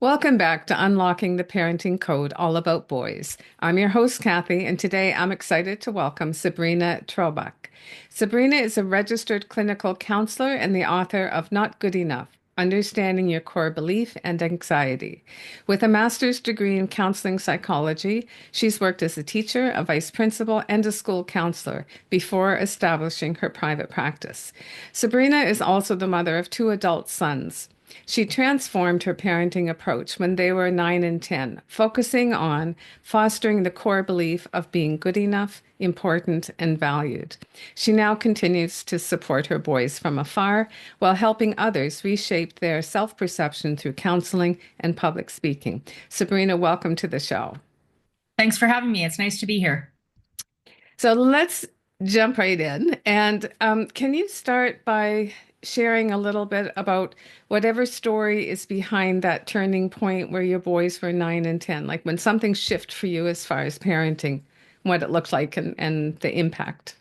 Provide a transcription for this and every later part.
Welcome back to Unlocking the Parenting Code, all about boys. I'm your host, Kathy, and today I'm excited to welcome Sabrina Trobuck. Sabrina is a registered clinical counselor and the author of Not Good Enough: Understanding Your Core Belief and Anxiety. With a master's degree in counseling psychology, she's worked as a teacher, a vice principal, and a school counselor before establishing her private practice. Sabrina is also the mother of two adult sons. She transformed her parenting approach when they were 9 and 10, focusing on fostering the core belief of being good enough, important, and valued. She now continues to support her boys from afar while helping others reshape their self-perception through counseling and public speaking. Sabrina, welcome to the show. Thanks for having me. It's nice to be here. So let's jump right in. And can you start by sharing a little bit about whatever story is behind that turning point where your boys were 9 and 10, like when something shifted for you as far as parenting, what it looked like and the impact?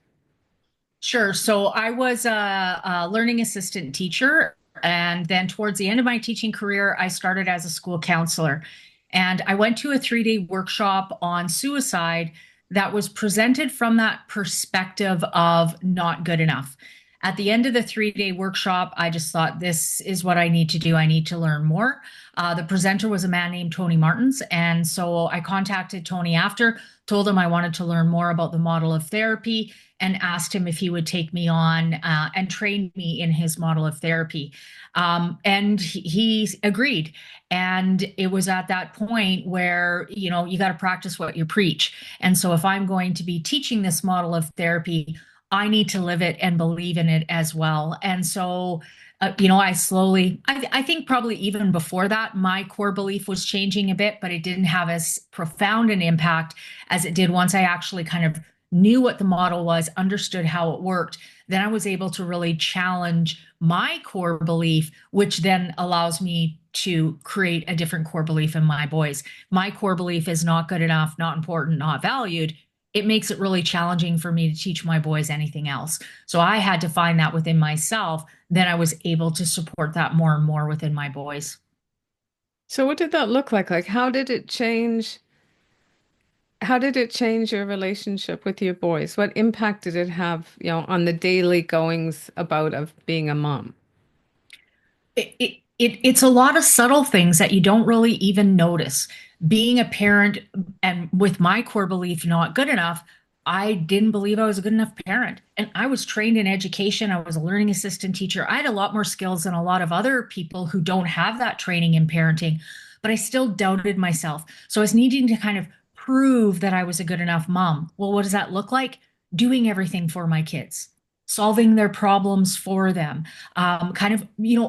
Sure. So I was a learning assistant teacher. And then towards the end of my teaching career, I started as a school counselor. And I went to a 3-day workshop on suicide that was presented from that perspective of not good enough. At the end of the 3-day workshop, I just thought, this is what I need to do. I need to learn more. The presenter was a man named Tony Martins. And so I contacted Tony after, told him I wanted to learn more about the model of therapy, and asked him if he would take me on and train me in his model of therapy. And he agreed. And it was at that point where, you got to practice what you preach. And so if I'm going to be teaching this model of therapy, I need to live it and believe in it as well. And so, I think probably even before that, my core belief was changing a bit, but it didn't have as profound an impact as it did once I actually kind of knew what the model was, understood how it worked. Then I was able to really challenge my core belief, which then allows me to create a different core belief in my boys. My core belief is not good enough, not important, not valued. It makes it really challenging for me to teach my boys anything else. So I had to find that within myself. Then I was able to support that more and more within my boys. So what did that look like? Like how did it change? How did it change your relationship with your boys? What impact did it have, on the daily goings about of being a mom? It's a lot of subtle things that you don't really even notice. Being a parent and with my core belief not good enough, I didn't believe I was a good enough parent. And I was trained in education. I was a learning assistant teacher. I had a lot more skills than a lot of other people who don't have that training in parenting, but I still doubted myself. So I was needing to kind of prove that I was a good enough mom. Well, what does that look like? Doing everything for my kids, solving their problems for them, kind of,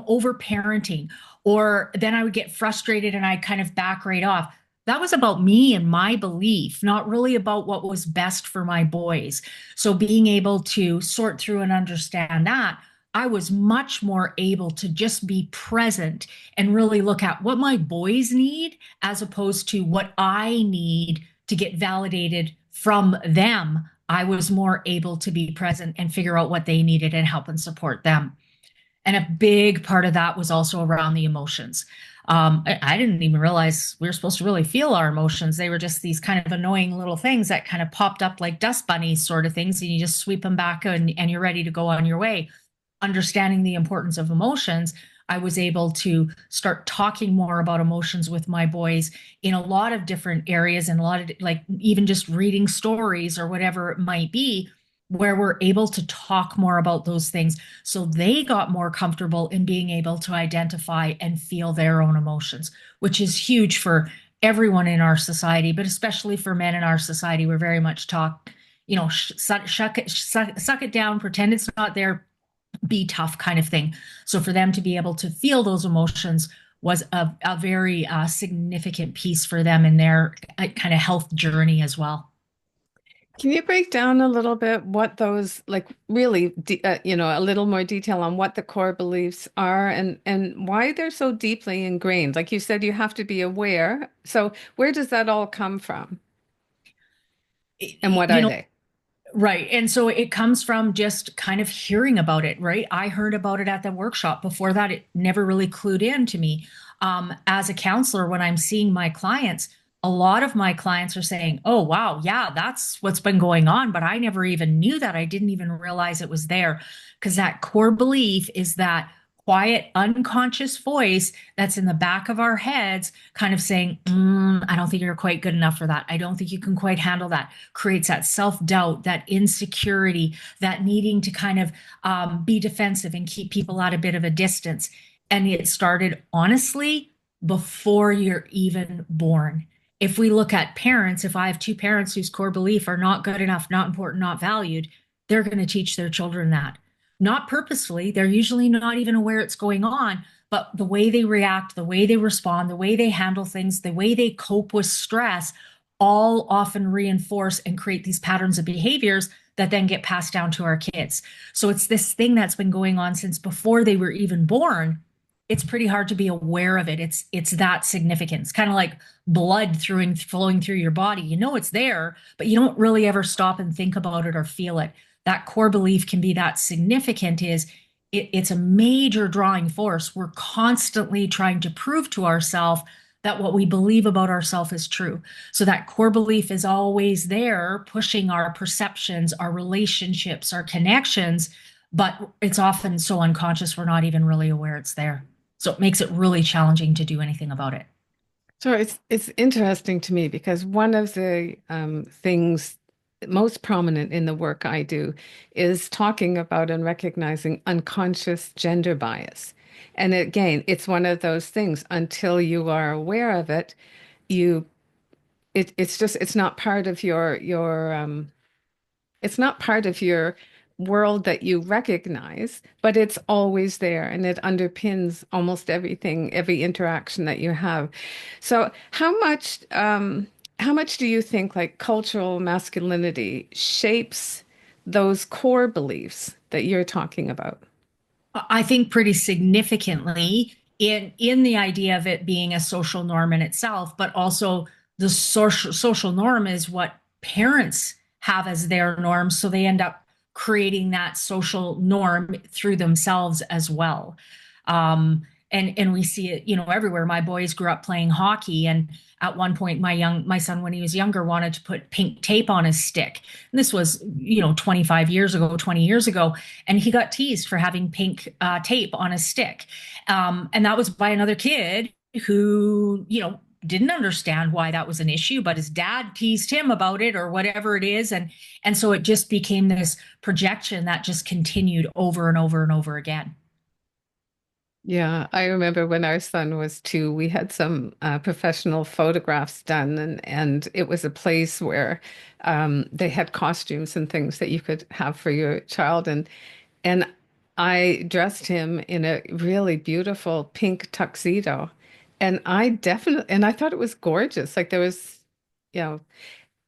over parenting. Or then I would get frustrated and I'd kind of back right off. That was about me and my belief, not really about what was best for my boys. So being able to sort through and understand that, I was much more able to just be present and really look at what my boys need as opposed to what I need to get validated from them. I was more able to be present and figure out what they needed and help and support them. And a big part of that was also around the emotions. I didn't even realize we were supposed to really feel our emotions. They were just these kind of annoying little things that kind of popped up like dust bunnies, sort of things, and you just sweep them back and you're ready to go on your way. Understanding the importance of emotions, I was able to start talking more about emotions with my boys in a lot of different areas and a lot of like even just reading stories or whatever it might be, where we're able to talk more about those things. So they got more comfortable in being able to identify and feel their own emotions, which is huge for everyone in our society, but especially for men in our society. We're very much taught, suck it down, pretend it's not there, be tough kind of thing. So for them to be able to feel those emotions was a very significant piece for them in their kind of health journey as well. Can you break down a little bit what those like really, a little more detail on what the core beliefs are and why they're so deeply ingrained? Like you said, you have to be aware. So where does that all come from and what You are know, they? Right. And so it comes from just kind of hearing about it, right? I heard about it at the workshop. Before that, it never really clued in to me. As a counselor, when I'm seeing my clients, a lot of my clients are saying, oh, wow, yeah, that's what's been going on. But I never even knew that. I didn't even realize it was there. Because that core belief is that quiet, unconscious voice that's in the back of our heads, kind of saying, I don't think you're quite good enough for that. I don't think you can quite handle that. Creates that self-doubt, that insecurity, that needing to kind of be defensive and keep people at a bit of a distance. And it started honestly before you're even born. If we look at parents, if I have two parents whose core belief are not good enough, not important, not valued, they're going to teach their children that. Not purposefully, they're usually not even aware it's going on, but the way they react, the way they respond, the way they handle things, the way they cope with stress, all often reinforce and create these patterns of behaviors that then get passed down to our kids. So it's this thing that's been going on since before they were even born. It's pretty hard to be aware of it. It's that significant. It's kind of like blood flowing through your body. You know it's there, but you don't really ever stop and think about it or feel it. That core belief can be that significant is it's a major drawing force. We're constantly trying to prove to ourselves that what we believe about ourselves is true. So that core belief is always there, pushing our perceptions, our relationships, our connections, but it's often so unconscious we're not even really aware it's there. So it makes it really challenging to do anything about it. So it's interesting to me because one of the things most prominent in the work I do is talking about and recognizing unconscious gender bias. And again, it's one of those things until you are aware of it, you it's just it's not part of your it's not part of your world that you recognize, but it's always there and it underpins almost everything, every interaction that you have. So how much do you think like cultural masculinity shapes those core beliefs that you're talking about? I think pretty significantly in the idea of it being a social norm in itself, but also the social norm is what parents have as their norm, so they end up creating that social norm through themselves as well. And we see it, everywhere. My boys grew up playing hockey, and at one point, my son, when he was younger, wanted to put pink tape on his stick. And this was, 25 years ago, 20 years ago, and he got teased for having pink tape on his stick. And that was by another kid who, didn't understand why that was an issue, but his dad teased him about it or whatever it is. And so it just became this projection that just continued over and over and over again. Yeah, I remember when our son was 2, we had some professional photographs done, and it was a place where they had costumes and things that you could have for your child, and I dressed him in a really beautiful pink tuxedo, and I thought it was gorgeous. Like there was, you know,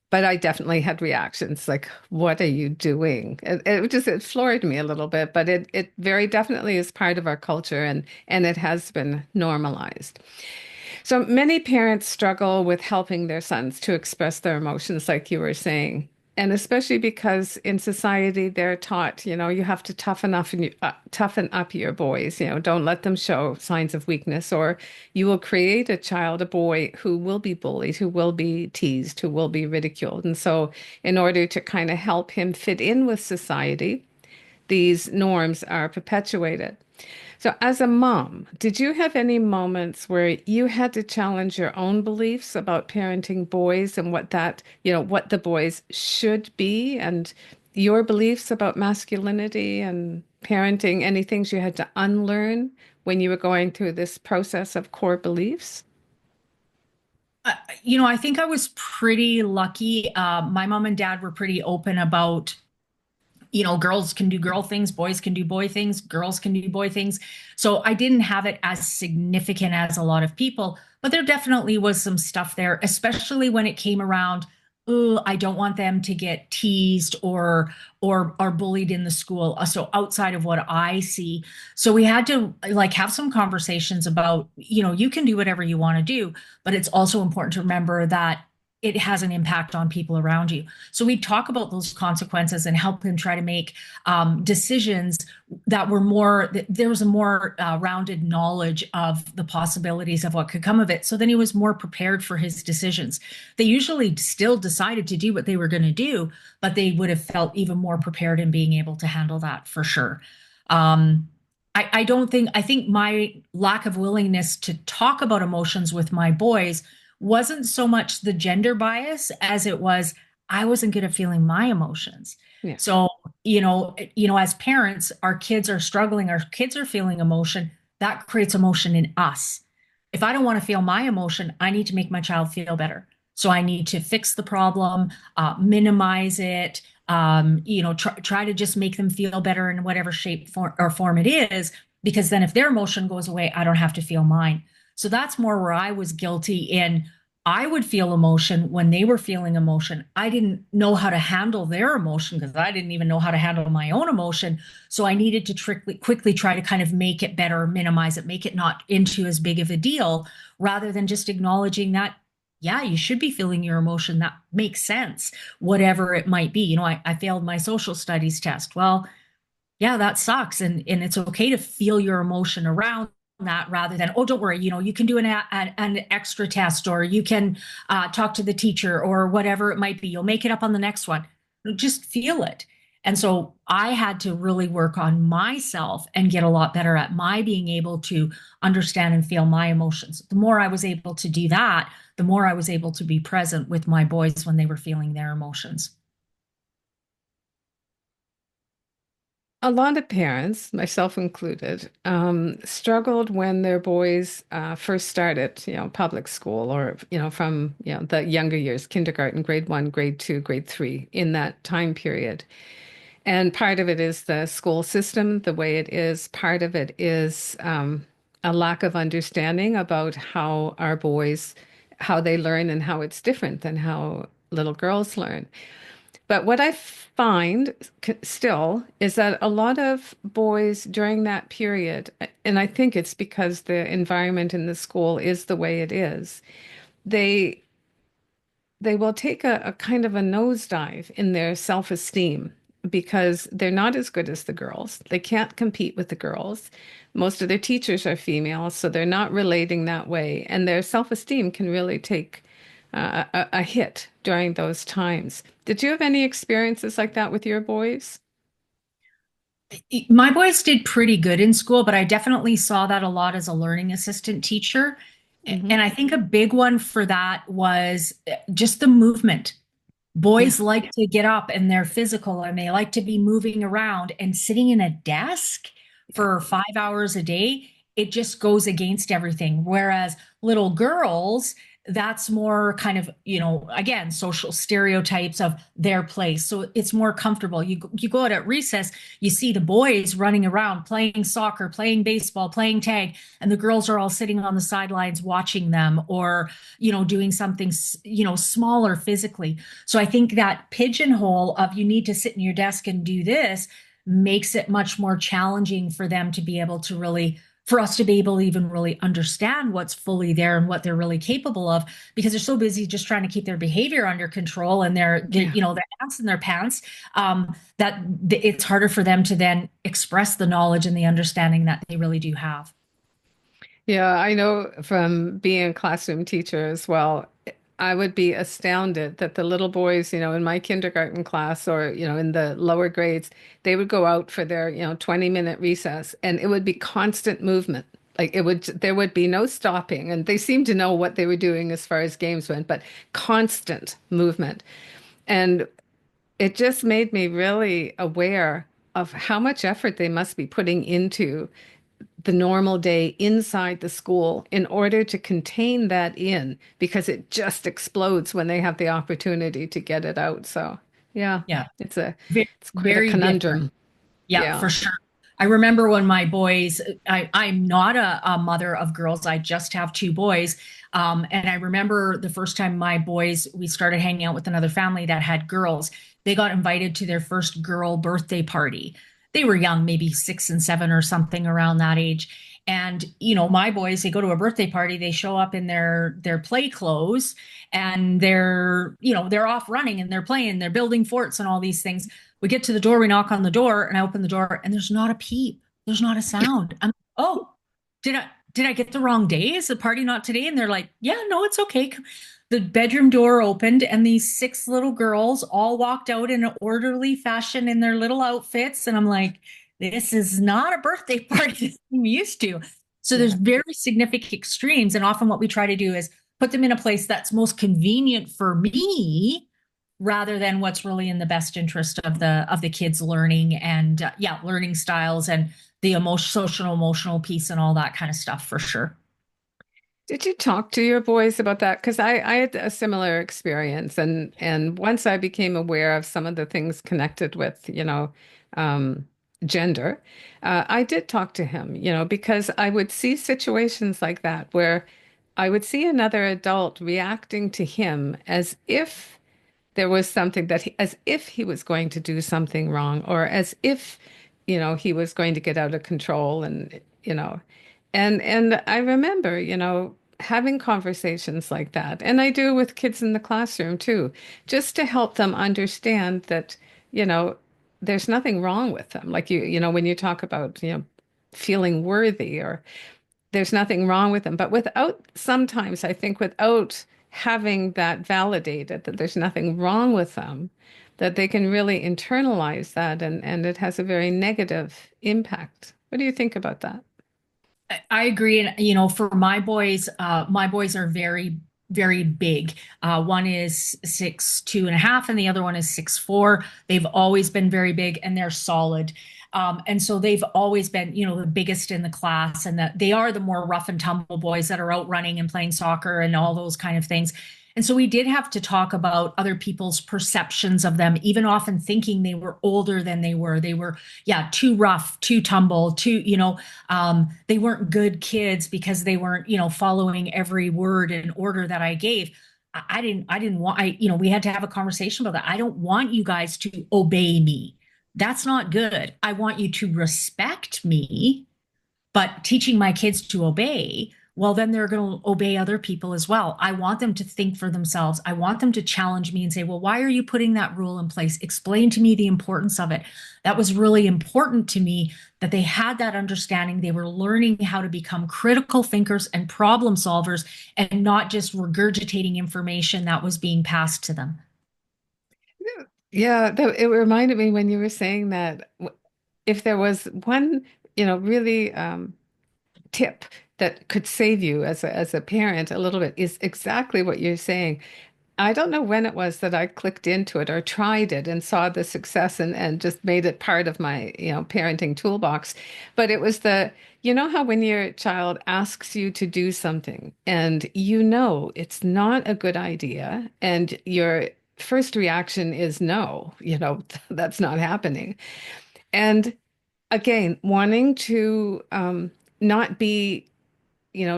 but I definitely had reactions like, what are you doing? It floored me a little bit, but it very definitely is part of our culture and it has been normalized. So many parents struggle with helping their sons to express their emotions, like you were saying. And especially because in society they're taught, you have to toughen up your boys, don't let them show signs of weakness, or you will create a child, a boy who will be bullied, who will be teased, who will be ridiculed. And so, in order to kind of help him fit in with society, these norms are perpetuated. So, as a mom, did you have any moments where you had to challenge your own beliefs about parenting boys and what the boys should be and your beliefs about masculinity and parenting, any things you had to unlearn when you were going through this process of core beliefs? I think I was pretty lucky. My mom and dad were pretty open about, girls can do girl things, boys can do boy things, girls can do boy things. So I didn't have it as significant as a lot of people, but there definitely was some stuff there, especially when it came around. Oh, I don't want them to get teased or are bullied in the school. So outside of what I see, so we had to like have some conversations about, you can do whatever you want to do, but it's also important to remember that it has an impact on people around you. So we talk about those consequences and help him try to make decisions that were more, there was a more rounded knowledge of the possibilities of what could come of it. So then he was more prepared for his decisions. They usually still decided to do what they were going to do, but they would have felt even more prepared in being able to handle that for sure. Um, I don't think, I think my lack of willingness to talk about emotions with my boys wasn't so much the gender bias as it was I wasn't good at feeling my emotions. Yeah. So, as parents, our kids are struggling, our kids are feeling emotion, that creates emotion in us. If I don't want to feel my emotion, I need to make my child feel better. So I need to fix the problem, minimize it, try to just make them feel better in whatever shape or form it is, because then if their emotion goes away, I don't have to feel mine. So that's more where I was guilty in. I would feel emotion when they were feeling emotion. I didn't know how to handle their emotion because I didn't even know how to handle my own emotion. So I needed to quickly try to kind of make it better, minimize it, make it not into as big of a deal, rather than just acknowledging that, yeah, you should be feeling your emotion. That makes sense, whatever it might be. I failed my social studies test. Well, yeah, that sucks. And it's okay to feel your emotion around that rather than, oh, don't worry, you can do an extra test, or you can talk to the teacher or whatever it might be. You'll make it up on the next one. Just feel it. And so I had to really work on myself and get a lot better at my being able to understand and feel my emotions. The more I was able to do that, the more I was able to be present with my boys when they were feeling their emotions. A lot of parents, myself included, struggled when their boys first started, public school or, from, the younger years, kindergarten, grade one, grade two, grade three, in that time period. And part of it is the school system, the way it is. Part of it is a lack of understanding about how our boys, how they learn and how it's different than how little girls learn. But what I find still is that a lot of boys during that period, and I think it's because the environment in the school is the way it is, they they will take a kind of a nosedive in their self-esteem because they're not as good as the girls. They can't compete with the girls. Most of their teachers are female, so they're not relating that way, and their self-esteem can really take a hit during those times. Did you have any experiences like that with your boys? My boys did pretty good in school, but I definitely saw that a lot as a learning assistant teacher. Hmm. And I think a big one for that was just the movement. Yeah. Boys like to get up and they're physical and they like to be moving around, and sitting in a desk Yeah. for 5 hours a day, it just goes against everything. Whereas little girls, that's more kind of, again, social stereotypes of their place. So it's more comfortable. You go out at recess, you see the boys running around playing soccer, playing baseball, playing tag, and the girls are all sitting on the sidelines watching them, or, doing something, smaller physically. So I think that pigeonhole of you need to sit in your desk and do this makes it much more challenging for them to be able to really, for us to be able to even really understand what's fully there and what they're really capable of, because they're so busy just trying to keep their behavior under control and Yeah. their ants in their pants, that it's harder for them to then express the knowledge and the understanding that they really do have. Yeah, I know from being a classroom teacher as well, I would be astounded that the little boys, in my kindergarten class or, in the lower grades, they would go out for their, 20-minute recess and it would be constant movement. Like there would be no stopping. And they seemed to know what they were doing as far as games went, but constant movement. And it just made me really aware of how much effort they must be putting into the normal day inside the school in order to contain that in because it just explodes when they have the opportunity to get it out. So, yeah, Yeah, it's a very, it's quite a very different. conundrum. Yeah, Yeah. for sure. I remember when my boys, I'm not a mother of girls. I just have two boys. And I remember the first time my boys, we started hanging out with another family that had girls. They got invited to their first girl birthday party. They were young, maybe 6 and 7 or something around that age. And, my boys, they go to a birthday party, they show up in their play clothes and they're off running and they're playing, they're building forts and all these things. We get to the door, we knock on the door, and I open the door and there's not a peep. There's not a sound. Oh, did I get the wrong day? Is the party not today? And they're like, yeah, no, it's okay. The bedroom door opened and these six little girls all walked out in an orderly fashion in their little outfits. And I'm like, this is not a birthday party that I'm used to. So there's Yeah. very significant extremes. And often what we try to do is put them in a place that's most convenient for me rather than what's really in the best interest of the kids learning and learning styles and the social emotional piece and all that kind of stuff for sure. Did you talk to your boys about that? Because I had a similar experience, and once I became aware of some of the things connected with, um, gender, I did talk to him, because I would see situations like that where I would see another adult reacting to him as if there was something as if he was going to do something wrong, or as if, he was going to get out of control, and I remember, having conversations like that. And I do with kids in the classroom too, just to help them understand that, you know, there's nothing wrong with them. Like when you talk about, feeling worthy, or there's nothing wrong with them. But sometimes I think without having that validated, that there's nothing wrong with them, that they can really internalize that, and it has a very negative impact. What do you think about that? I agree. And, for my boys are very, very big. One is 6'2.5", and the other one is 6'4". They've always been very big and they're solid. And so they've always been, the biggest in the class, and that they are the more rough and tumble boys that are out running and playing soccer and all those kind of things. And so we did have to talk about other people's perceptions of them, even often thinking they were older than they were. They were, yeah, too rough, too tumble, they weren't good kids because they weren't, following every word and order that I gave. I didn't want, we had to have a conversation about that. I don't want you guys to obey me. That's not good. I want you to respect me, but teaching my kids to obey, well, then they're going to obey other people as well. I want them to think for themselves. I want them to challenge me and say, well, why are you putting that rule in place? Explain to me the importance of it. That was really important to me, that they had that understanding. They were learning how to become critical thinkers and problem solvers and not just regurgitating information that was being passed to them. Yeah, it reminded me when you were saying that, if there was one, really tip that could save you as a parent a little bit, is exactly what you're saying. I don't know when it was that I clicked into it or tried it and saw the success, and just made it part of my, parenting toolbox. But it was how when your child asks you to do something and it's not a good idea, and your first reaction is no, that's not happening. And again, wanting to not be,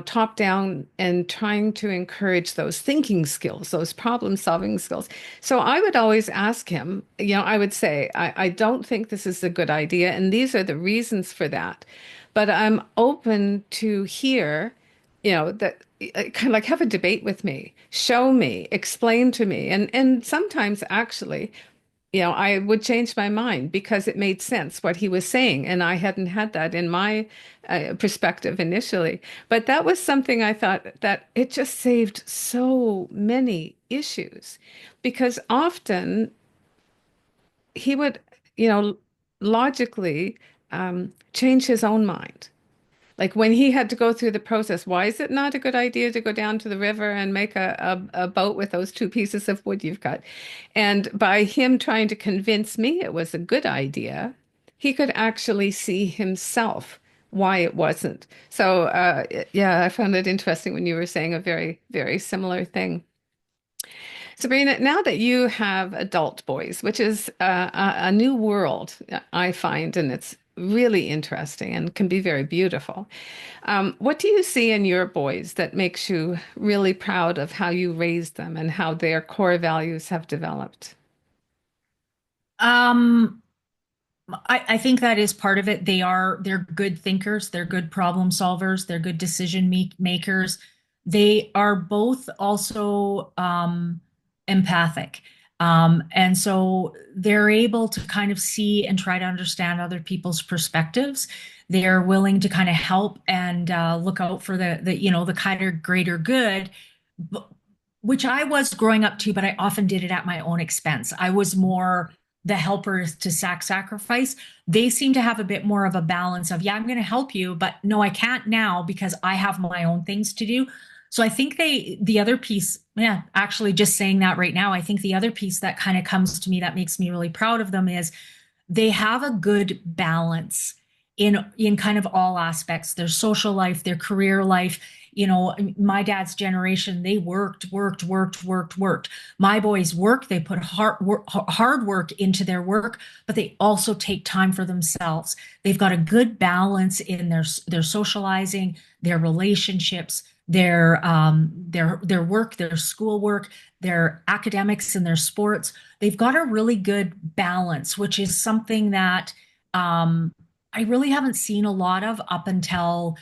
top down, and trying to encourage those thinking skills, those problem solving skills. So I would always ask him, I would say, I don't think this is a good idea, and these are the reasons for that. But I'm open to hear, that kind of like have a debate with me, show me, explain to me. And sometimes actually, I would change my mind because it made sense what he was saying, and I hadn't had that in my perspective initially. But that was something I thought that it just saved so many issues, because often he would, you know, logically change his own mind. Like when he had to go through the process, why is it not a good idea to go down to the river and make a boat with those two pieces of wood you've got? And by him trying to convince me it was a good idea, he could actually see himself why it wasn't. So, yeah, I found it interesting when you were saying a very, very similar thing. Sabrina, now that you have adult boys, which is a new world, I find, and it's really interesting and can be very beautiful. What do you see in your boys that makes you really proud of how you raised them and how their core values have developed? Um, I think that is part of it. They're good thinkers, they're good problem solvers, they're good decision makers. They are both also empathic. And so they're able to kind of see and try to understand other people's perspectives. They're willing to kind of help and look out for the kind of greater good, which I was growing up too, but I often did it at my own expense. I was more the helper to sacrifice. They seem to have a bit more of a balance of, yeah, I'm going to help you, but no, I can't now because I have my own things to do. So I think the other piece, yeah, actually just saying that right now, I think the other piece that kind of comes to me that makes me really proud of them is they have a good balance in kind of all aspects, their social life, their career life. You know, my dad's generation, they worked. My boys work, they put hard work into their work, but they also take time for themselves. They've got a good balance in their socializing, their relationships, their work, their schoolwork, their academics and their sports. They've got a really good balance, which is something that I really haven't seen a lot of up until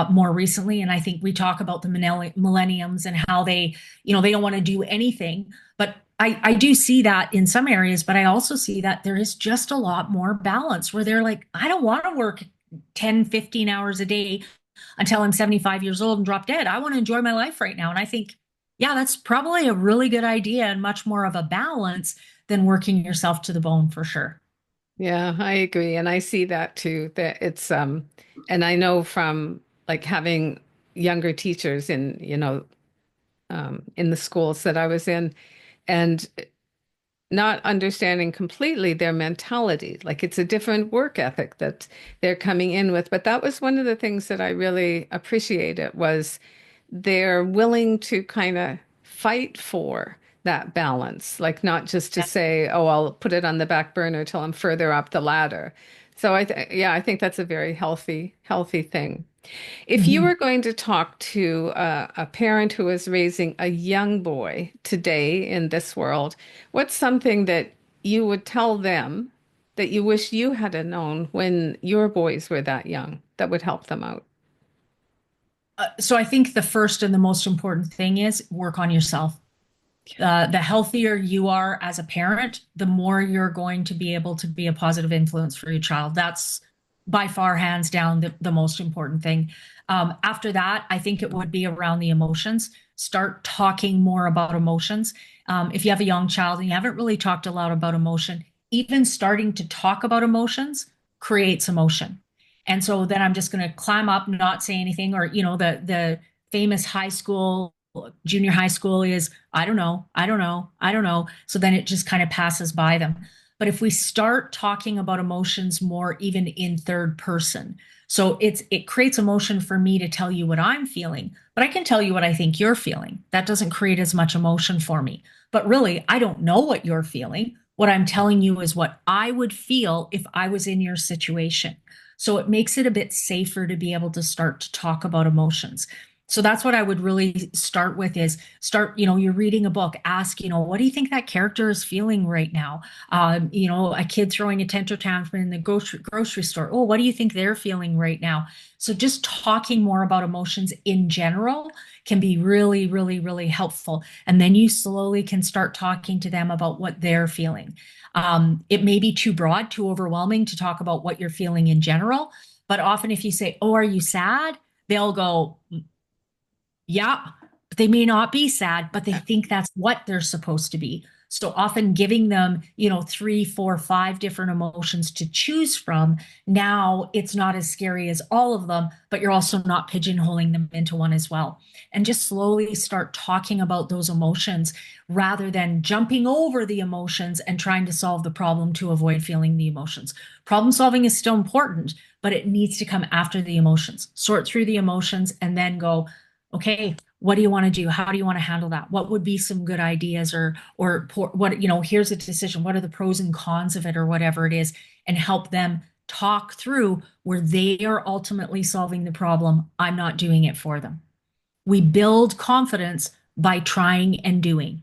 more recently. And I think we talk about the millenniums and how they don't want to do anything. But I do see that in some areas, but I also see that there is just a lot more balance where they're like, I don't want to work 10, 15 hours a day until I'm 75 years old and drop dead. I want to enjoy my life right now. And I think, yeah, that's probably a really good idea and much more of a balance than working yourself to the bone for sure. Yeah, I agree. And I see that too, that it's and I know from like having younger teachers in the schools that I was in and not understanding completely their mentality. Like it's a different work ethic that they're coming in with. But that was one of the things that I really appreciated was they're willing to kind of fight for that balance, like not just to say, oh, I'll put it on the back burner till I'm further up the ladder. So yeah, I think that's a very healthy thing. If you Mhm. were going to talk to a parent who is raising a young boy today in this world, what's something that you would tell them that you wish you had known when your boys were that young that would help them out? So I think the first and the most important thing is work on yourself. The healthier you are as a parent, the more you're going to be able to be a positive influence for your child. That's by far, hands down, the most important thing. After that, I think it would be around the emotions. Start talking more about emotions. If you have a young child and you haven't really talked a lot about emotion, even starting to talk about emotions creates emotion. And so then I'm just going to climb up, not say anything, or the famous high school, junior high school is I don't know, I don't know, I don't know. So then it just kind of passes by them. But if we start talking about emotions more, even in third person, so it creates emotion for me to tell you what I'm feeling, but I can tell you what I think you're feeling. That doesn't create as much emotion for me. But really, I don't know what you're feeling. What I'm telling you is what I would feel if I was in your situation. So it makes it a bit safer to be able to start to talk about emotions. So that's what I would really start with is start, you're reading a book, ask, what do you think that character is feeling right now? A kid throwing a temper tantrum in the grocery store. Oh, what do you think they're feeling right now? So just talking more about emotions in general can be really, really, really helpful. And then you slowly can start talking to them about what they're feeling. It may be too broad, too overwhelming to talk about what you're feeling in general. But often if you say, oh, are you sad? They'll go, yeah, but they may not be sad, but they think that's what they're supposed to be. So often giving them, three, four, five different emotions to choose from. Now it's not as scary as all of them, but you're also not pigeonholing them into one as well. And just slowly start talking about those emotions rather than jumping over the emotions and trying to solve the problem to avoid feeling the emotions. Problem solving is still important, but it needs to come after the emotions. Sort through the emotions and then go, okay, what do you want to do? How do you want to handle that? What would be some good ideas or what, here's a decision. What are the pros and cons of it or whatever it is, and help them talk through where they are ultimately solving the problem. I'm not doing it for them. We build confidence by trying and doing.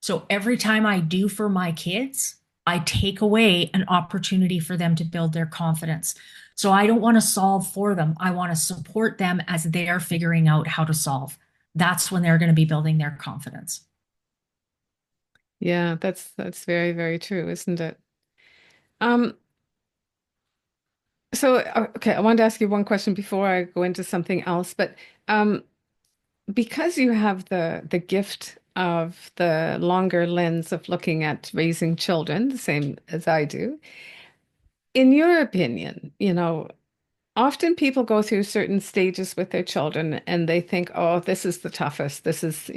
So every time I do for my kids, I take away an opportunity for them to build their confidence. So I don't want to solve for them. I want to support them as they're figuring out how to solve. That's when they're going to be building their confidence. Yeah, that's very, very true, isn't it? Um, okay, I wanted to ask you one question before I go into something else, but um, because you have the gift of the longer lens of looking at raising children, the same as I do, in your opinion, often people go through certain stages with their children and they think, oh, this is the toughest. This is,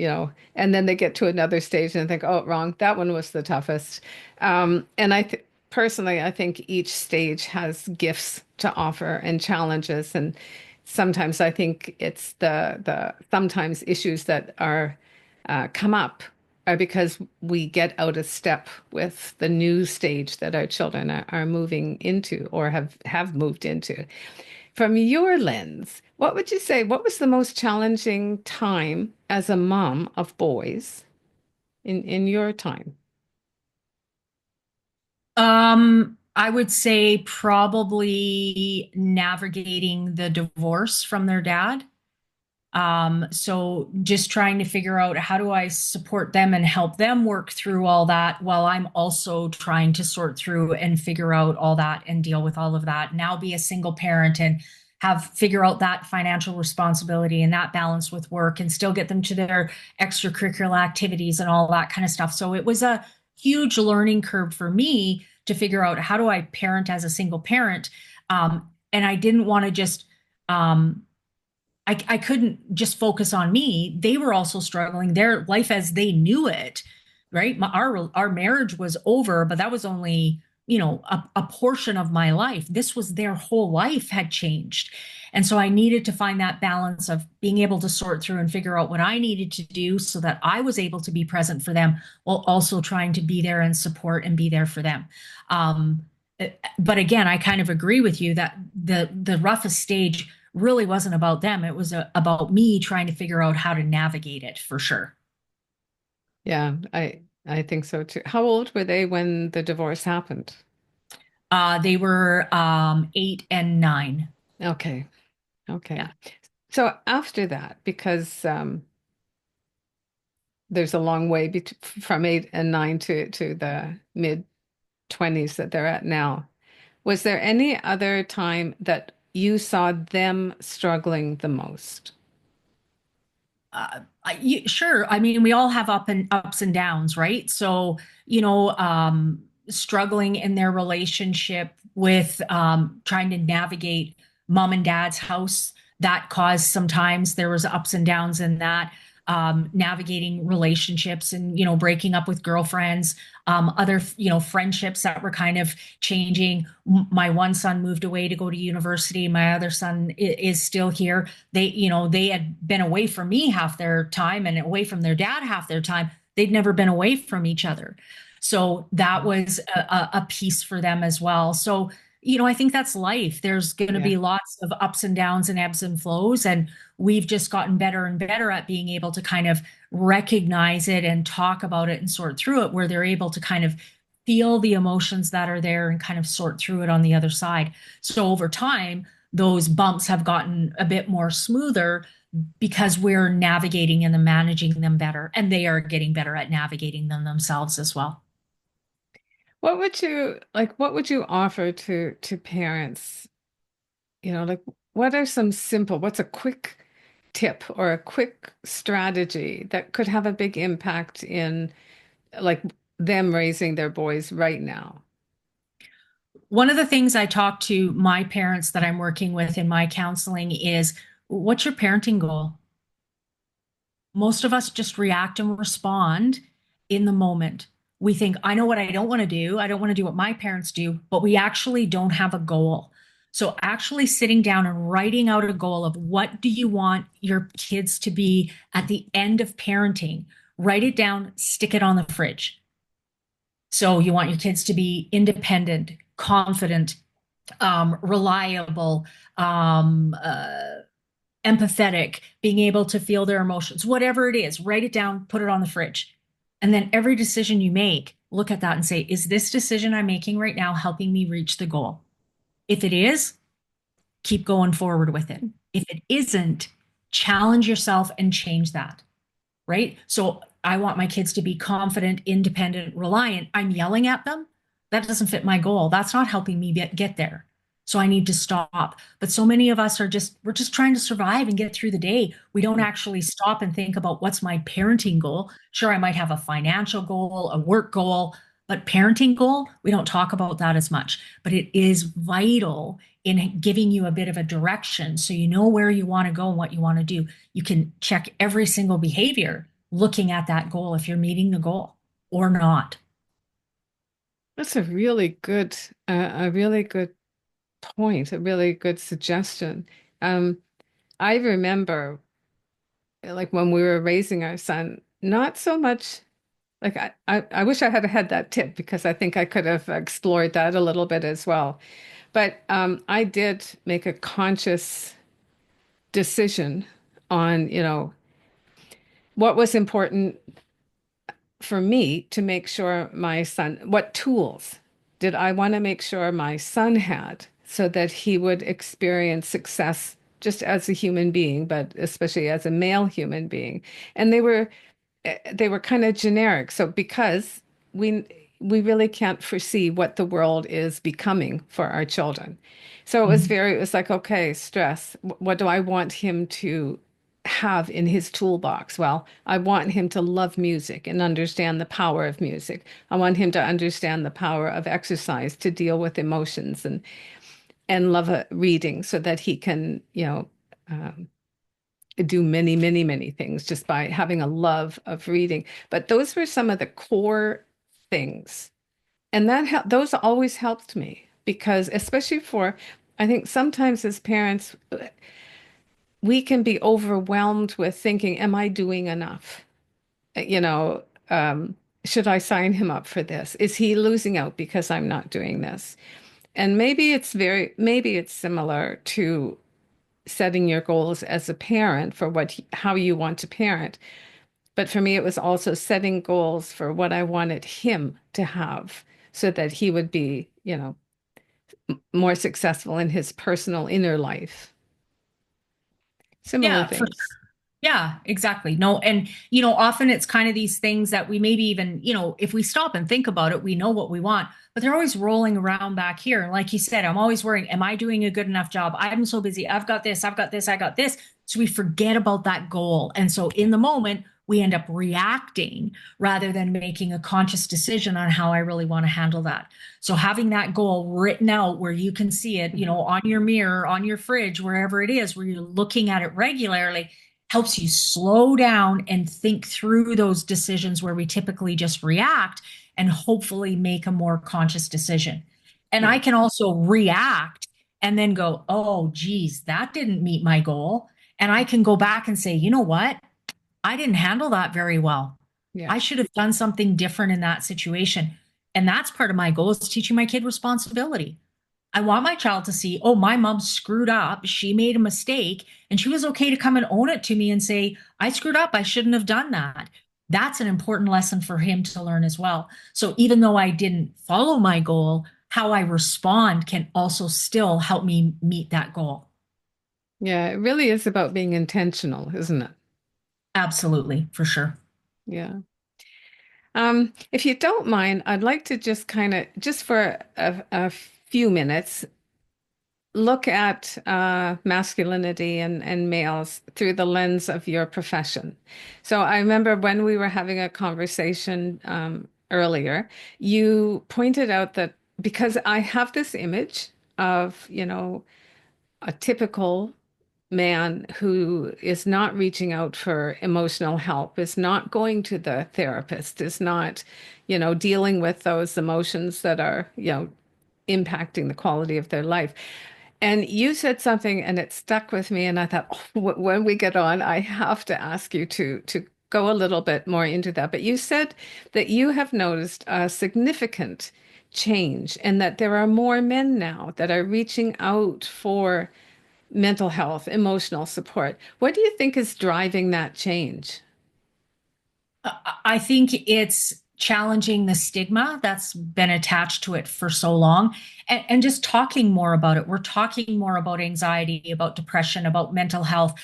and then they get to another stage and think, oh, wrong, that one was the toughest. And I th Personally, I think each stage has gifts to offer and challenges. And sometimes I think it's the sometimes issues that are come up are because we get out of step with the new stage that our children are moving into or have moved into. From your lens, what would you say? What was the most challenging time as a mom of boys in your time? I would say probably navigating the divorce from their dad. So just trying to figure out how do I support them and help them work through all that while I'm also trying to sort through and figure out all that and deal with all of that. Now be a single parent and have figure out that financial responsibility and that balance with work and still get them to their extracurricular activities and all that kind of stuff. So it was a huge learning curve for me to figure out how do I parent as a single parent. And I didn't want to just I couldn't just focus on me. They were also struggling their life as they knew it, right? Our marriage was over, but that was only, a portion of my life. This was their whole life had changed. And so I needed to find that balance of being able to sort through and figure out what I needed to do so that I was able to be present for them while also trying to be there and support and be there for them. Um, but again, I kind of agree with you that the roughest stage really wasn't about them. It was about me trying to figure out how to navigate it for sure. Yeah, I think so too. How old were they when the divorce happened? They were 8 and 9. Okay, okay. Yeah. So after that, because there's a long way bet from 8 and 9 to the mid 20s that they're at now. Was there any other time that you saw them struggling the most? Sure. I mean, we all have ups and downs, right? So, struggling in their relationship with trying to navigate mom and dad's house, that caused sometimes there was ups and downs in that. Navigating relationships and breaking up with girlfriends, other friendships that were kind of changing. My one son moved away to go to university. My other son is still here. They had been away from me half their time and away from their dad half their time. They'd never been away from each other. So that was a piece for them as well. So, I think that's life. There's going to Yeah. be lots of ups and downs and ebbs and flows. And we've just gotten better and better at being able to kind of recognize it and talk about it and sort through it, where they're able to kind of feel the emotions that are there and kind of sort through it on the other side. So over time, those bumps have gotten a bit more smoother because we're navigating and managing them better, and they are getting better at navigating them themselves as well. What would you offer to parents? Like what are some what's a quick tip or a quick strategy that could have a big impact in like them raising their boys right now? One of the things I talk to my parents that I'm working with in my counseling is, what's your parenting goal? Most of us just react and respond in the moment. We think, I know what I don't want to do. I don't want to do what my parents do, but we actually don't have a goal. So actually sitting down and writing out a goal of what do you want your kids to be at the end of parenting? Write it down, stick it on the fridge. So you want your kids to be independent, confident, reliable, empathetic, being able to feel their emotions, whatever it is, write it down, put it on the fridge. And then every decision you make, look at that and say, is this decision I'm making right now helping me reach the goal? If it is, keep going forward with it. If it isn't, challenge yourself and change that, right? So I want my kids to be confident, independent, reliant. I'm yelling at them. That doesn't fit my goal. That's not helping me get there. So I need to stop. But so many of us we're just trying to survive and get through the day. We don't actually stop and think about what's my parenting goal. Sure, I might have a financial goal, a work goal, but parenting goal, we don't talk about that as much. But it is vital in giving you a bit of a direction so you know where you want to go and what you want to do. You can check every single behavior looking at that goal if you're meeting the goal or not. That's a really good point, a really good suggestion. Um, I remember, like when we were raising our son, not so much. Like I wish I had had that tip because I think I could have explored that a little bit as well. But I did make a conscious decision on, what was important for me to make sure my son, what tools did I want to make sure my son had so that he would experience success just as a human being, but especially as a male human being. And they were kind of generic. So because we we really can't foresee what the world is becoming for our children. So it was like, okay, stress. What do I want him to have in his toolbox? Well, I want him to love music and understand the power of music. I want him to understand the power of exercise to deal with emotions and love reading so that he can, do many, many, many things just by having a love of reading. But those were some of the core things. And those always helped me because, especially I think sometimes as parents, we can be overwhelmed with thinking, am I doing enough? You know, should I sign him up for this? Is he losing out because I'm not doing this? And maybe it's similar to setting your goals as a parent for how you want to parent. But for me, it was also setting goals for what I wanted him to have so that he would be, more successful in his personal inner life. Similar Yeah, for things. Yeah, exactly. No, and often it's kind of these things that we maybe even, if we stop and think about it, we know what we want, but they're always rolling around back here. And like you said, I'm always worrying, am I doing a good enough job? I'm so busy. I've got this, I've got this, I got this. So we forget about that goal. And so in the moment, we end up reacting rather than making a conscious decision on how I really want to handle that. So having that goal written out where you can see it, on your mirror, on your fridge, wherever it is, where you're looking at it regularly helps you slow down and think through those decisions where we typically just react and hopefully make a more conscious decision. And I Yeah. can also react and then go, oh, geez, that didn't meet my goal. And I can go back and say, you know what? I didn't handle that very well. Yeah. I should have done something different in that situation. And that's part of my goal is teaching my kid responsibility. I want my child to see, oh, my mom screwed up. She made a mistake and she was okay to come and own it to me and say, I screwed up. I shouldn't have done that. That's an important lesson for him to learn as well. So even though I didn't follow my goal, how I respond can also still help me meet that goal. Yeah. It really is about being intentional, isn't it? Absolutely, for sure. Yeah. If you don't mind, I'd like to just just for a few minutes, look at masculinity and males through the lens of your profession. So I remember when we were having a conversation earlier, you pointed out that because I have this image of, a typical man who is not reaching out for emotional help, is not going to the therapist, is not, dealing with those emotions that are, impacting the quality of their life. And you said something and it stuck with me. And I thought, oh, when we get on, I have to ask you to go a little bit more into that. But you said that you have noticed a significant change and that there are more men now that are reaching out for mental health, emotional support. What do you think is driving that change? I think it's challenging the stigma that's been attached to it for so long, and just talking more about it. We're talking more about anxiety, about depression, about mental health.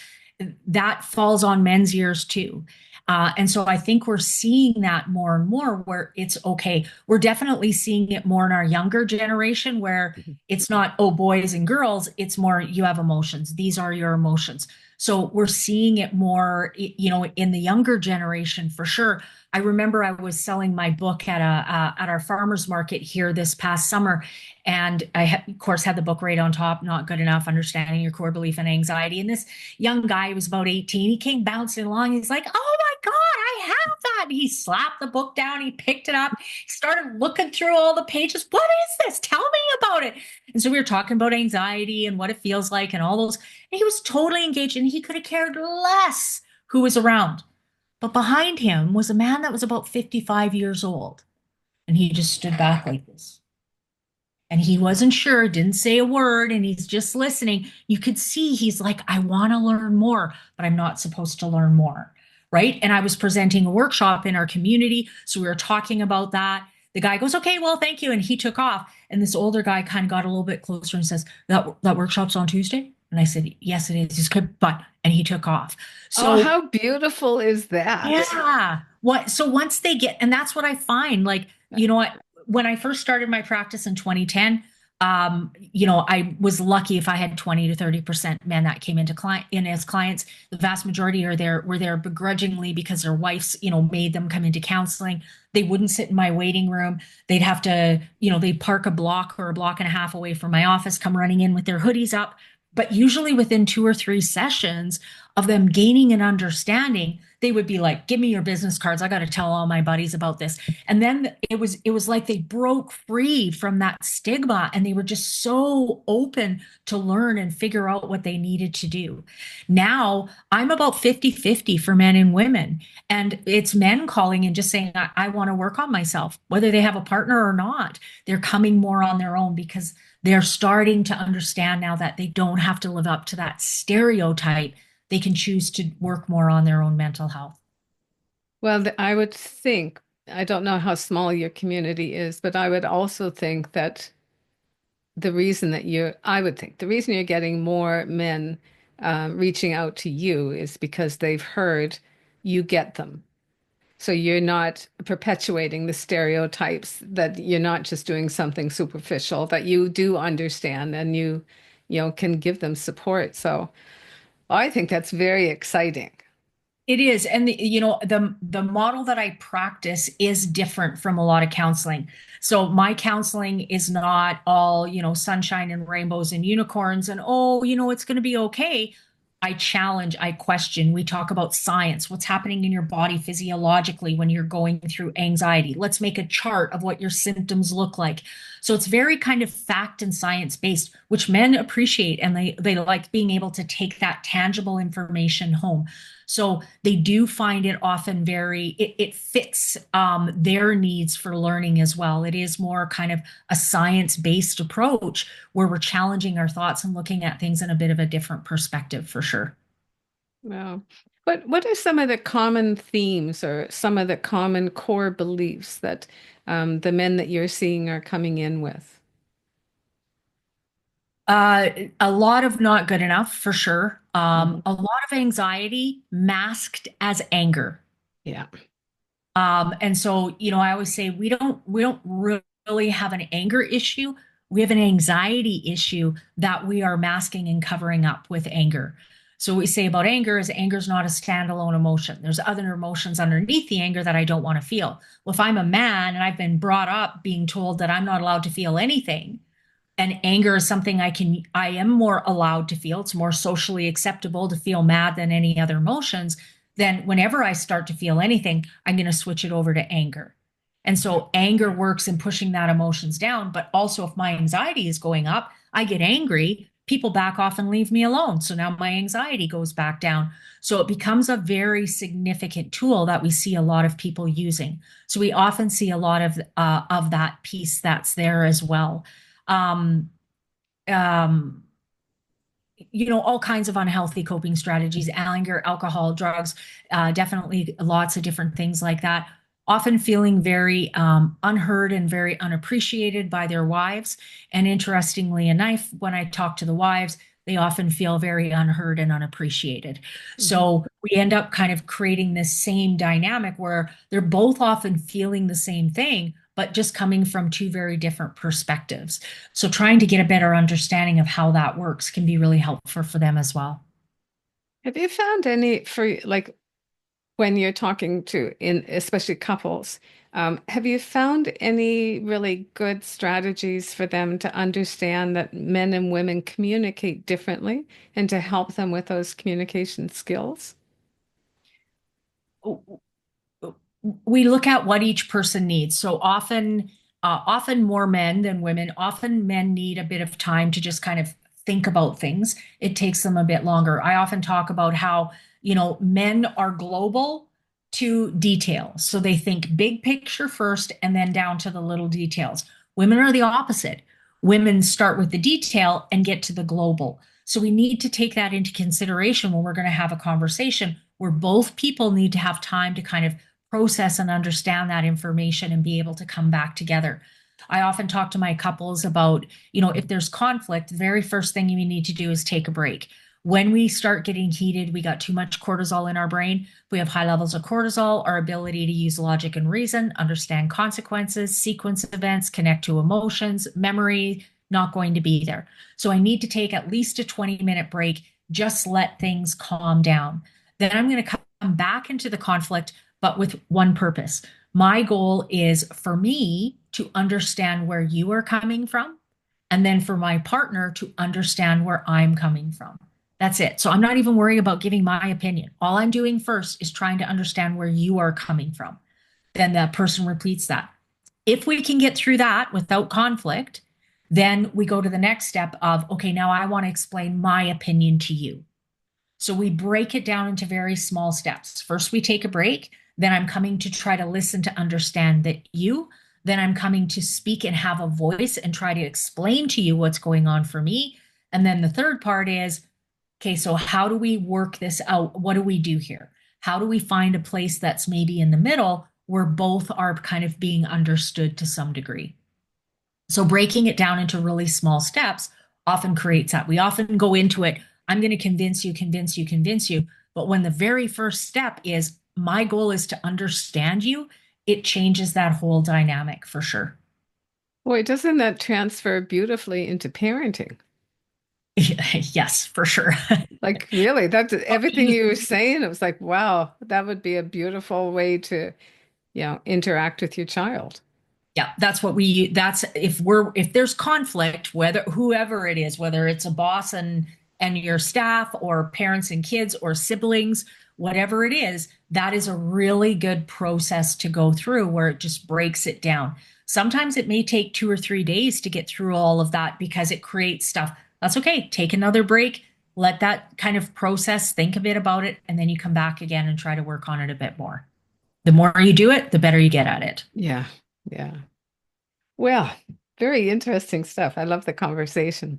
That falls on men's ears too. And so I think we're seeing that more and more where it's okay. We're definitely seeing it more in our younger generation where it's not, oh, boys and girls, it's more, you have emotions. These are your emotions. So we're seeing it more, in the younger generation for sure. I remember I was selling my book at our farmers market here this past summer, and of course, had the book right on top. Not good enough, understanding your core belief and anxiety. And this young guy who was about 18, he came bouncing along. He's like, "Oh my God, I have that!" And he slapped the book down. He picked it up. He started looking through all the pages. What is this? Tell me about it. And so we were talking about anxiety and what it feels like and all those. And he was totally engaged, and he could have cared less who was around. But behind him was a man that was about 55 years old. And he just stood back like this. And he wasn't sure, didn't say a word, and he's just listening. You could see he's like, I want to learn more, but I'm not supposed to learn more. Right. And I was presenting a workshop in our community. So we were talking about that. The guy goes, okay, well, thank you. And he took off. And this older guy kind of got a little bit closer and says, that workshop's on Tuesday? And I said, yes, it is. He's good, but, and he took off. Oh, So how beautiful is that? yeah. So once they get, and that's what I find, like, what, when I first started my practice in 2010, I was lucky if I had 20 to 30% men that came in as clients. The vast majority were there begrudgingly because their wives, made them come into counseling. They wouldn't sit in my waiting room. They'd have to, they'd park a block or a block and a half away from my office, come running in with their hoodies up. But usually within 2 or 3 sessions of them gaining an understanding, they would be like, give me your business cards. I got to tell all my buddies about this. And then it was like they broke free from that stigma, and they were just so open to learn and figure out what they needed to do. Now I'm about 50-50 for men and women. And it's men calling and just saying, I want to work on myself, whether they have a partner or not. They're coming more on their own because they're starting to understand now that they don't have to live up to that stereotype. They can choose to work more on their own mental health. Well, I would think, I don't know how small your community is, but I would also think that I would think the reason you're getting more men reaching out to you is because they've heard you get them. So you're not perpetuating the stereotypes, that you're not just doing something superficial, that you do understand and you can give them support. So I think that's very exciting. It is. And the model that I practice is different from a lot of counseling. So my counseling is not all, sunshine and rainbows and unicorns and, oh, it's going to be okay. I challenge, I question. We talk about science, what's happening in your body physiologically when you're going through anxiety. Let's make a chart of what your symptoms look like. So it's very kind of fact and science based, which men appreciate, and they like being able to take that tangible information home. So they do find it often it fits their needs for learning as well. It is more kind of a science-based approach where we're challenging our thoughts and looking at things in a bit of a different perspective for sure. Wow. But what are some of the common themes or some of the common core beliefs that the men that you're seeing are coming in with? A lot of not good enough for sure. Mhm. A lot of anxiety masked as anger. Yeah. And so, I always say we don't really have an anger issue. We have an anxiety issue that we are masking and covering up with anger. So what we say about anger is not a standalone emotion. There's other emotions underneath the anger that I don't want to feel. Well, if I'm a man and I've been brought up being told that I'm not allowed to feel anything, and anger is something I am more allowed to feel. It's more socially acceptable to feel mad than any other emotions. Then whenever I start to feel anything, I'm going to switch it over to anger. And so anger works in pushing that emotions down. But also if my anxiety is going up, I get angry, people back off and leave me alone. So now my anxiety goes back down. So it becomes a very significant tool that we see a lot of people using. So we often see a lot of that piece that's there as well. Um, um, all kinds of unhealthy coping strategies, anger, alcohol, drugs, definitely lots of different things like that. often feeling very unheard and very unappreciated by their wives. And interestingly enough, when I talk to the wives, they often feel very unheard and unappreciated. Mhm. So we end up kind of creating this same dynamic where they're both often feeling the same thing, but just coming from two very different perspectives. So trying to get a better understanding of how that works can be really helpful for them as well. Have you found any for like when you're talking to in especially couples, have you found any really good strategies for them to understand that men and women communicate differently and to help them with those communication skills? We look at what each person needs. So often more men than women. Often men need a bit of time to just kind of think about things. It takes them a bit longer. I often talk about how, men are global to detail. So they think big picture first and then down to the little details. Women are the opposite. Women start with the detail and get to the global. So we need to take that into consideration when we're going to have a conversation where both people need to have time to kind of process and understand that information and be able to come back together. I often talk to my couples about, if there's conflict, the very first thing you need to do is take a break. When we start getting heated, we got too much cortisol in our brain. We have high levels of cortisol, our ability to use logic and reason, understand consequences, sequence events, connect to emotions, memory, not going to be there. So I need to take at least a 20-minute break, just let things calm down. Then I'm going to come back into the conflict, but with one purpose. My goal is for me to understand where you are coming from, and then for my partner to understand where I'm coming from. That's it. So I'm not even worrying about giving my opinion. All I'm doing first is trying to understand where you are coming from. Then that person repeats that. If we can get through that without conflict, then we go to the next step of, okay, now I want to explain my opinion to you. So we break it down into very small steps. First, we take a break. Then I'm coming to try to listen to understand that you. Then I'm coming to speak and have a voice and try to explain to you what's going on for me. And then the third part is, okay, so how do we work this out? What do we do here? How do we find a place that's maybe in the middle where both are kind of being understood to some degree? So breaking it down into really small steps often creates that. We often go into it, I'm going to convince you, convince you, convince you. But when the very first step is my goal is to understand you, it changes that whole dynamic for sure. Boy, doesn't that transfer beautifully into parenting? Yes, for sure. Like really, that's everything you were saying. It was like, wow, that would be a beautiful way to, interact with your child. Yeah, that's if there's conflict, whether whoever it is, whether it's a boss and your staff or parents and kids or siblings, whatever it is, that is a really good process to go through where it just breaks it down. Sometimes it may take 2 or 3 days to get through all of that because it creates stuff. That's okay. Take another break, let that kind of process, think a bit about it, and then you come back again and try to work on it a bit more. The more you do it, the better you get at it. Yeah, yeah. Well, very interesting stuff. I love the conversation.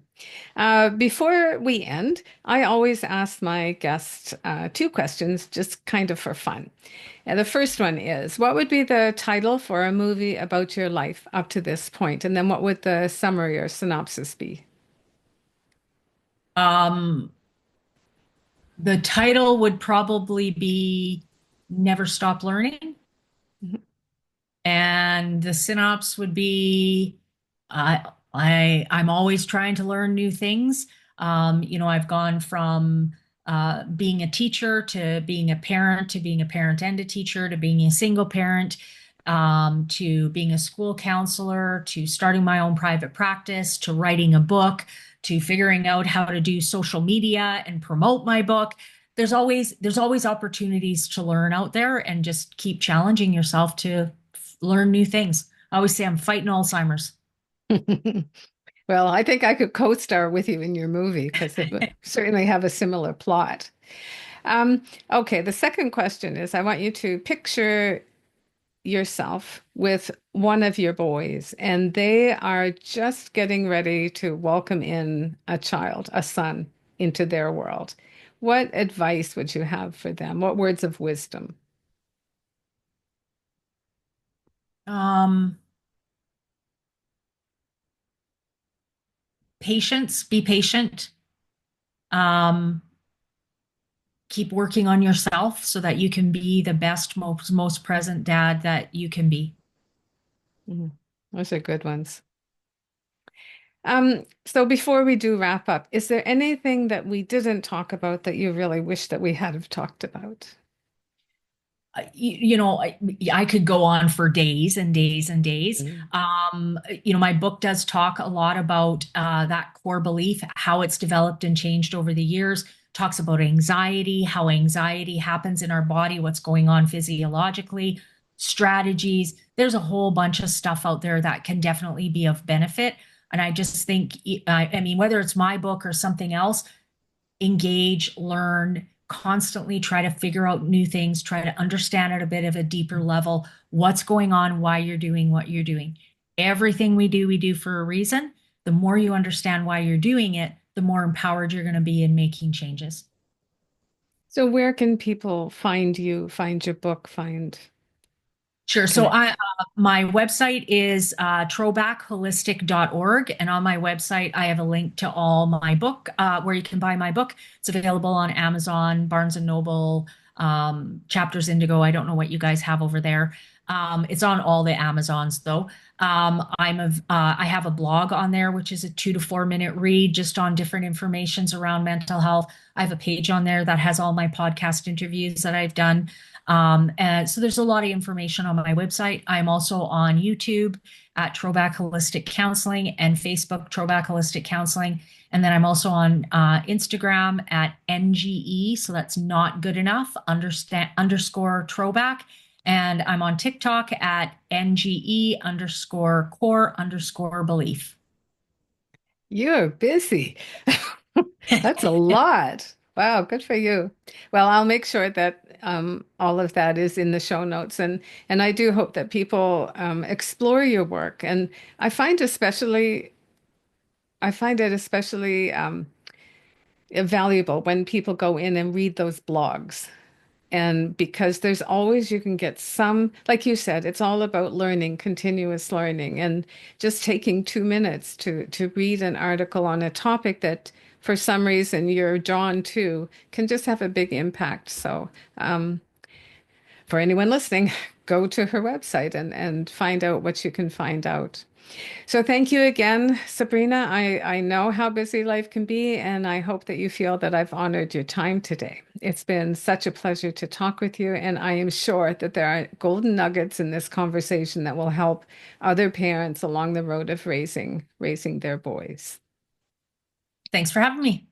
Before we end, I always ask my guests two questions, just kind of for fun. And the first one is, what would be the title for a movie about your life up to this point? And then what would the summary or synopsis be? Um, the title would probably be Never Stop Learning. Mhm. And the synopsis would be I'm always trying to learn new things. I've gone from being a teacher to being a parent to being a parent and a teacher to being a single parent to being a school counselor to starting my own private practice to writing a book to figuring out how to do social media and promote my book. There's always opportunities to learn out there and just keep challenging yourself to learn new things. I always say I'm fighting Alzheimer's. Well, I think I could co-star with you in your movie because it would certainly have a similar plot. Um, okay, the second question is I want you to picture yourself with one of your boys, and they are just getting ready to welcome in a child, a son, into their world. What advice would you have for them? What words of wisdom? Um, Patience, be patient. Um, Keep working on yourself so that you can be the best, most present dad that you can be. Mhm. Those are good ones. So before we do wrap up, is there anything that we didn't talk about that you really wish that we had have talked about? I could go on for days and days and days. Mm. My book does talk a lot about that core belief, how it's developed and changed over the years. Talks about anxiety, how anxiety happens in our body, what's going on physiologically, strategies. There's a whole bunch of stuff out there that can definitely be of benefit. And I just think, I mean, whether it's my book or something else, engage, learn, constantly try to figure out new things, try to understand at a bit of a deeper level what's going on, why you're doing what you're doing. Everything we do for a reason. The more you understand why you're doing it, the more empowered you're going to be in making changes. So where can people find you, find your book, find Sure. So connect? my website is throwbackholistic.org. And on my website, I have a link to all my book, where you can buy my book. It's available on Amazon, Barnes and Noble, Chapters Indigo. I don't know what you guys have over there. It's on all the Amazons though. I have a blog on there, which is a 2 to 4 minute read just on different informations around mental health. I have a page on there that has all my podcast interviews that I've done. And so there's a lot of information on my website. I'm also on YouTube at Troback Holistic Counseling and Facebook Troback Holistic Counseling. And then I'm also on Instagram at NGE. So that's not good enough underscore Troback. And I'm on TikTok at NGE underscore core underscore belief. You're busy. That's a lot. Wow, good for you. Well, I'll make sure that all of that is in the show notes, and I do hope that people explore your work. And I find especially, I find it especially valuable when people go in and read those blogs. And because there's always, you can get some, like you said, it's all about learning, continuous learning, and just taking 2 minutes to read an article on a topic that for some reason you're drawn to can just have a big impact. So, for anyone listening, go to her website and find out what you can find out. So thank you again, Sabrina. I know how busy life can be, and I hope that you feel that I've honored your time today. It's been such a pleasure to talk with you, and I am sure that there are golden nuggets in this conversation that will help other parents along the road of raising their boys. Thanks for having me.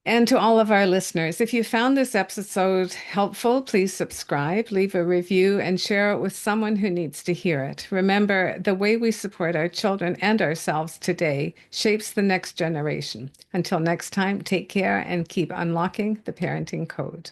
And to all of our listeners, if you found this episode helpful, please subscribe, leave a review, and share it with someone who needs to hear it. Remember, the way we support our children and ourselves today shapes the next generation. Until next time, take care and keep unlocking the parenting code.